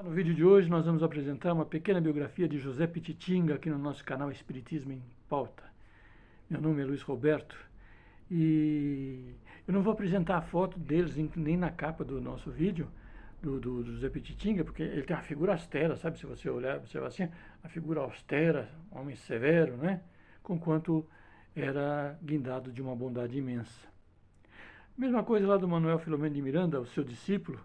No vídeo de hoje nós vamos apresentar uma pequena biografia de José Pititinga aqui no nosso canal Espiritismo em Pauta. Meu nome é Luiz Roberto e eu não vou apresentar a foto deles nem na capa do nosso vídeo, do José Pititinga, porque ele tem uma figura austera, sabe? Se você olhar, observar assim, a figura austera, homem severo, né? Conquanto era guindado de uma bondade imensa. Mesma coisa lá do Manuel Filomeno de Miranda, o seu discípulo,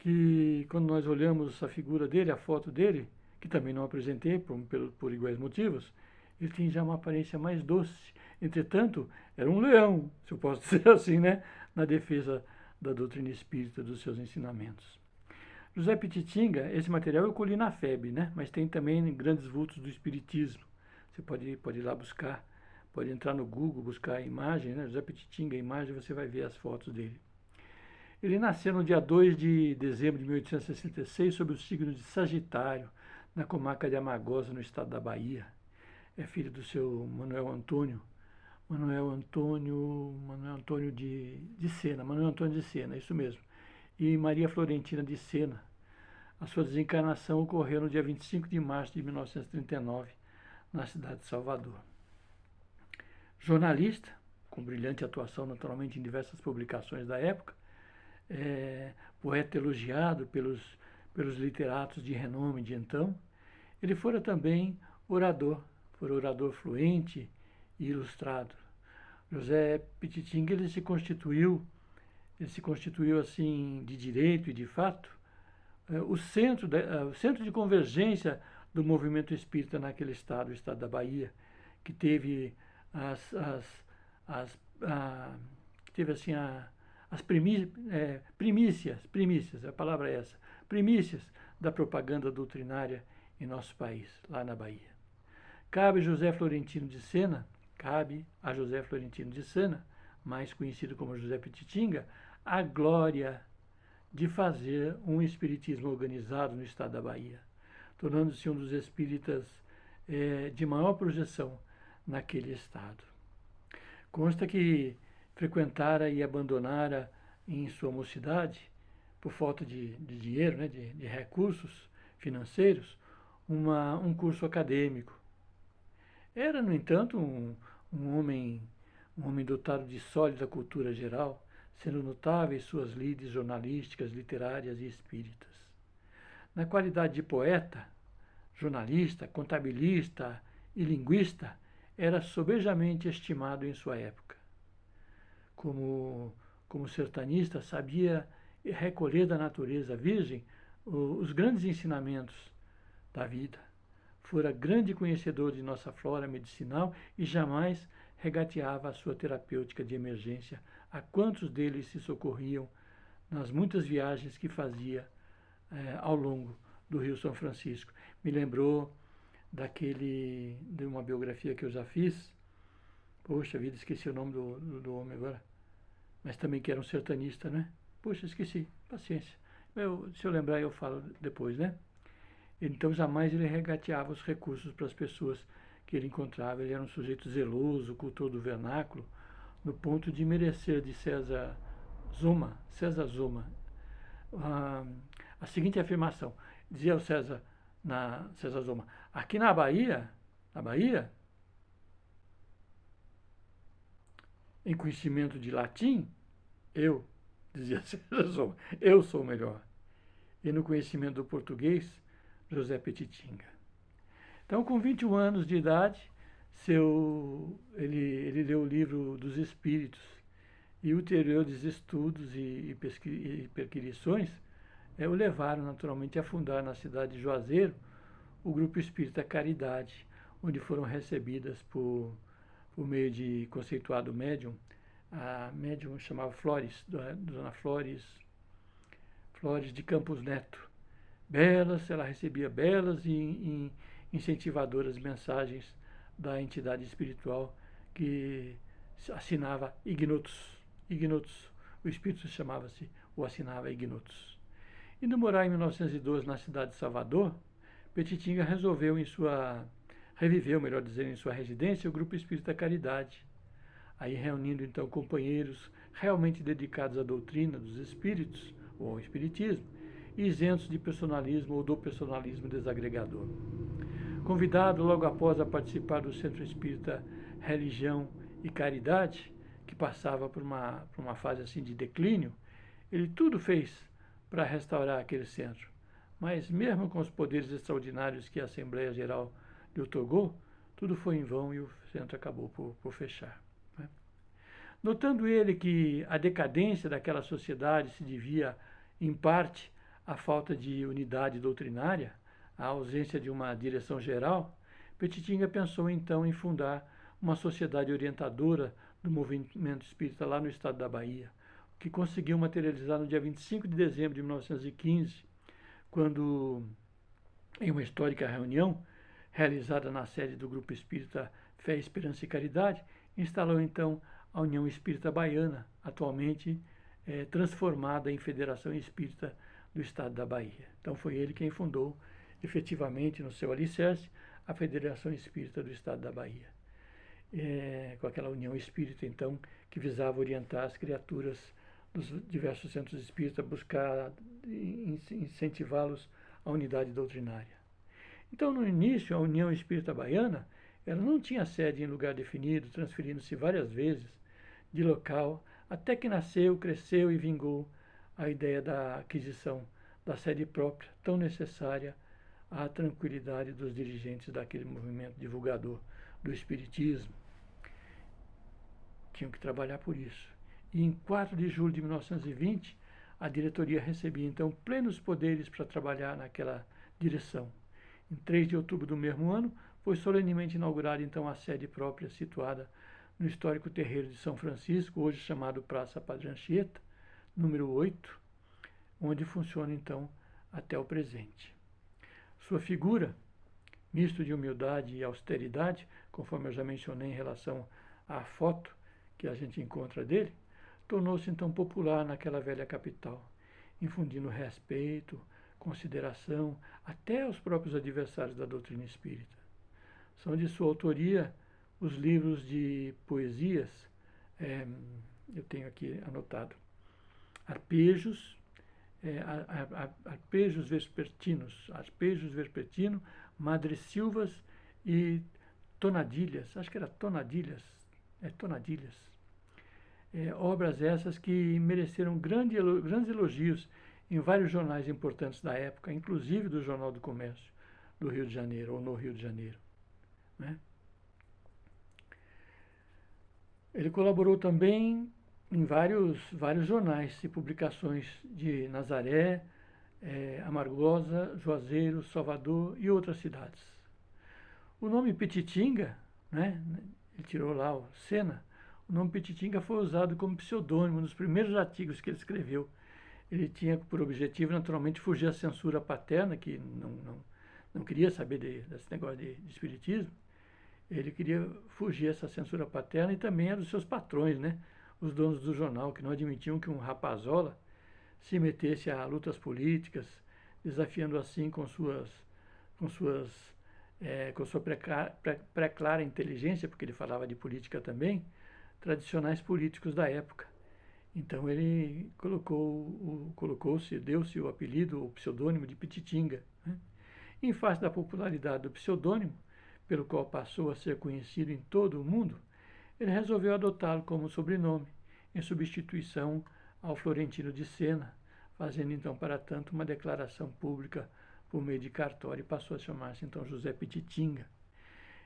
que quando nós olhamos a figura dele, a foto dele, que também não apresentei por iguais motivos, ele tinha já uma aparência mais doce. Entretanto, era um leão, se eu posso dizer assim, né? Na defesa da doutrina espírita, dos seus ensinamentos. José Pititinga, esse material eu colhi na FEB, né? Mas tem também grandes vultos do espiritismo. Você pode ir lá buscar, pode entrar no Google, buscar a imagem, né? José Pititinga, a imagem, você vai ver as fotos dele. Ele nasceu no dia 2 de dezembro de 1866, sob o signo de Sagitário, na comarca de Amagosa, no estado da Bahia. É filho do seu Manuel Antônio de Sena, Manuel Antônio de Sena, isso mesmo, e Maria Florentina de Sena. A sua desencarnação ocorreu no dia 25 de março de 1939, na cidade de Salvador. Jornalista, com brilhante atuação naturalmente em diversas publicações da época, poeta elogiado pelos literatos de renome de então, ele fora também orador fluente e ilustrado. José Pititinga ele se constituiu assim de direito e de fato o centro de convergência do movimento espírita naquele estado, o estado da Bahia, que teve as primícias, a palavra é essa, primícias da propaganda doutrinária em nosso país, lá na Bahia. Cabe a José Florentino de Sena, mais conhecido como José Pititinga, a glória de fazer um espiritismo organizado no estado da Bahia, tornando-se um dos espíritas de maior projeção naquele estado. Consta que frequentara e abandonara em sua mocidade, por falta de dinheiro, né, de recursos financeiros, um curso acadêmico. Era, no entanto, um homem dotado de sólida cultura geral, sendo notáveis suas lides jornalísticas, literárias e espíritas. Na qualidade de poeta, jornalista, contabilista e linguista, era sobejamente estimado em sua época. Como sertanista, sabia recolher da natureza virgem os grandes ensinamentos da vida. Fora grande conhecedor de nossa flora medicinal e jamais regateava a sua terapêutica de emergência a quantos deles se socorriam nas muitas viagens que fazia ao longo do Rio São Francisco. Me lembrou de uma biografia que eu já fiz. Poxa vida, esqueci o nome do homem agora. Mas também que era um sertanista, né? Poxa, esqueci, paciência. Se eu lembrar, eu falo depois, né? Então, jamais ele regateava os recursos para as pessoas que ele encontrava. Ele era um sujeito zeloso, cultor do vernáculo, no ponto de merecer de César Zoma, a seguinte afirmação. Dizia o César Zoma, aqui na Bahia, em conhecimento de latim, dizia César Zoma, eu sou o melhor. E no conhecimento do português, José Pititinga. Então, com 21 anos de idade, ele leu o livro dos Espíritos e ulteriores estudos e perquisições o levaram naturalmente a fundar na cidade de Juazeiro o Grupo Espírita Caridade, onde foram recebidas por meio de conceituado médium, a médium chamava Flores, Dona Flores de Campos Neto. Ela recebia belas e incentivadoras mensagens da entidade espiritual que assinava Ignotus. O espírito chamava-se, ou assinava Ignotus. Indo morar em 1912 na cidade de Salvador, Pititinga reviveu em sua residência, o Grupo Espírita Caridade. Aí reunindo então companheiros realmente dedicados à doutrina dos espíritos, ou ao espiritismo, isentos de personalismo ou do personalismo desagregador. Convidado logo após a participar do Centro Espírita Religião e Caridade, que passava por uma fase assim de declínio, ele tudo fez para restaurar aquele centro. Mas mesmo com os poderes extraordinários que a Assembleia Geral lhe otorgou, tudo foi em vão e o centro acabou por fechar. Né? Notando ele que a decadência daquela sociedade se devia, em parte, à falta de unidade doutrinária, à ausência de uma direção geral, Petitinga pensou então em fundar uma sociedade orientadora do movimento espírita lá no estado da Bahia, que conseguiu materializar no dia 25 de dezembro de 1915, quando, em uma histórica reunião realizada na sede do Grupo Espírita Fé, Esperança e Caridade, instalou então a União Espírita Baiana, atualmente transformada em Federação Espírita do Estado da Bahia. Então foi ele quem fundou, efetivamente, no seu alicerce, a Federação Espírita do Estado da Bahia. Com aquela União Espírita, então, que visava orientar as criaturas dos diversos centros espíritas, buscar incentivá-los à unidade doutrinária. Então, no início, a União Espírita Baiana, ela não tinha sede em lugar definido, transferindo-se várias vezes de local, até que nasceu, cresceu e vingou a ideia da aquisição da sede própria, tão necessária à tranquilidade dos dirigentes daquele movimento divulgador do Espiritismo. Tinham que trabalhar por isso. E em 4 de julho de 1920, a diretoria recebia então plenos poderes para trabalhar naquela direção. Em 3 de outubro do mesmo ano, foi solenemente inaugurada então a sede própria situada no histórico terreiro de São Francisco, hoje chamado Praça Padre Anchieta, número 8, onde funciona então até o presente. Sua figura, misto de humildade e austeridade, conforme eu já mencionei em relação à foto que a gente encontra dele, tornou-se então popular naquela velha capital, infundindo respeito, consideração até aos próprios adversários da doutrina espírita. São de sua autoria os livros de poesias, eu tenho aqui anotado, Arpejos, Arpejos Vespertino, Madressilvas e Tonadilhas, acho que era Tonadilhas, obras essas que mereceram grandes elogios em vários jornais importantes da época, inclusive do Jornal do Comércio do Rio de Janeiro, ou no Rio de Janeiro. Né? Ele colaborou também em vários jornais e publicações de Nazaré, Amargosa, Juazeiro, Salvador e outras cidades. O nome Petitinga, né, ele tirou lá o Sena, o nome Petitinga foi usado como pseudônimo nos primeiros artigos que ele escreveu. Ele tinha por objetivo, naturalmente, fugir à censura paterna, que não queria saber desse negócio de espiritismo. Ele queria fugir a essa censura paterna e também a dos seus patrões, né? Os donos do jornal, que não admitiam que um rapazola se metesse a lutas políticas, desafiando assim com sua pré-clara inteligência, porque ele falava de política também, tradicionais políticos da época. Então ele deu-se o apelido, o pseudônimo de Petitinga. Né? Em face da popularidade do pseudônimo, pelo qual passou a ser conhecido em todo o mundo, ele resolveu adotá-lo como sobrenome, em substituição ao Florentino de Sena, fazendo então, para tanto, uma declaração pública por meio de cartório e passou a chamar-se então José Petitinga.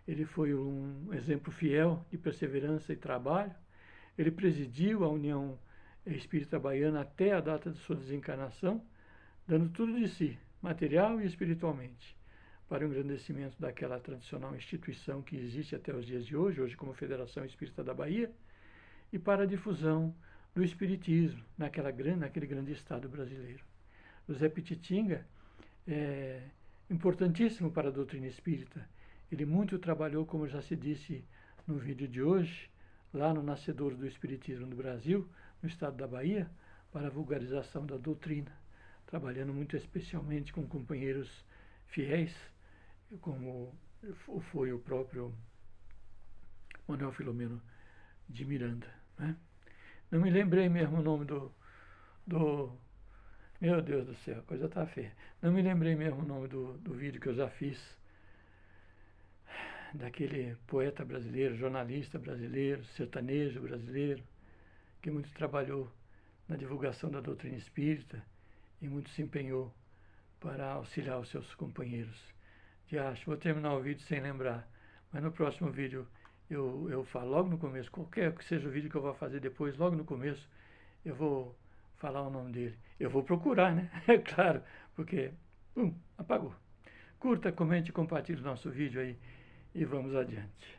Ele foi um exemplo fiel de perseverança e trabalho. Ele presidiu a União Espírita Baiana até a data de sua desencarnação, dando tudo de si, material e espiritualmente, para o engrandecimento daquela tradicional instituição que existe até os dias de hoje como Federação Espírita da Bahia, e para a difusão do espiritismo naquele grande estado brasileiro. José Petitinga é importantíssimo para a doutrina espírita. Ele muito trabalhou, como já se disse no vídeo de hoje, lá no nascedouro do espiritismo no Brasil, no estado da Bahia, para a vulgarização da doutrina, trabalhando muito especialmente com companheiros fiéis, como foi o próprio Manuel Filomeno de Miranda. Né? Não me lembrei mesmo o nome do Meu Deus do céu, a coisa tá feia. Não me lembrei mesmo o nome do vídeo que eu já fiz, daquele poeta brasileiro, jornalista brasileiro, sertanejo brasileiro, que muito trabalhou na divulgação da doutrina espírita e muito se empenhou para auxiliar os seus companheiros. Vou terminar o vídeo sem lembrar, mas no próximo vídeo eu falo logo no começo, qualquer que seja o vídeo que eu vou fazer depois, logo no começo, eu vou falar o nome dele. Eu vou procurar, né? É claro, porque, apagou. Curta, comente e compartilhe o nosso vídeo aí e vamos adiante.